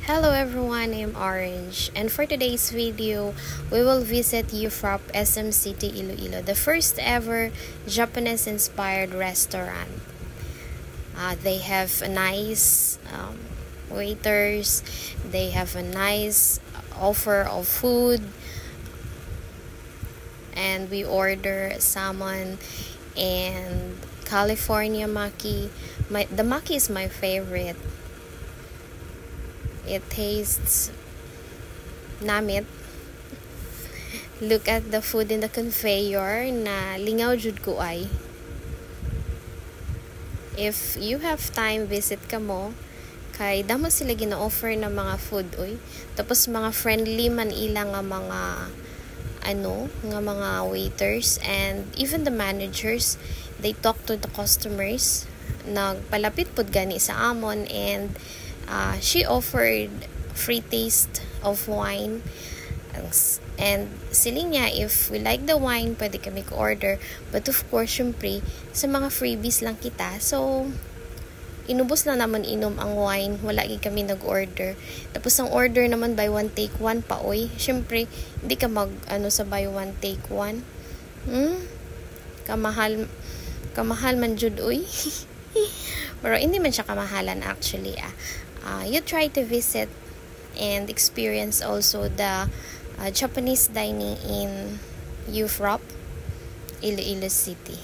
Hello everyone, I'm Orange, and for today's video, we will visit Euphrapp SM City, Iloilo, the first ever Japanese-inspired restaurant. They have a nice waiters, they have a nice offer of food, and we order salmon and California maki. The maki is my favorite. It tastes namit. Look at the food in the conveyor na lingaw jud ko ay. If you have time, visit ka mo. Kay damo sila gina-offer na mga food oy. Tapos mga friendly man ila nga mga nga mga waiters, and even the managers, they talk to the customers. Nagpalapit pud gani sa amon, and she offered free taste of wine, and siling niya, if we like the wine, pwede kami order, but of course, syempre, sa mga freebies lang kita, so inubos lang naman inom ang wine, wala kami nag-order. Tapos ang order naman by one take one pa oy, syempre hindi ka sa buy one take one. Kamahal man jud oy. Pero hindi man siya kamahalan actually. You try to visit and experience also the Japanese dining in Euphrapp, Iloilo City.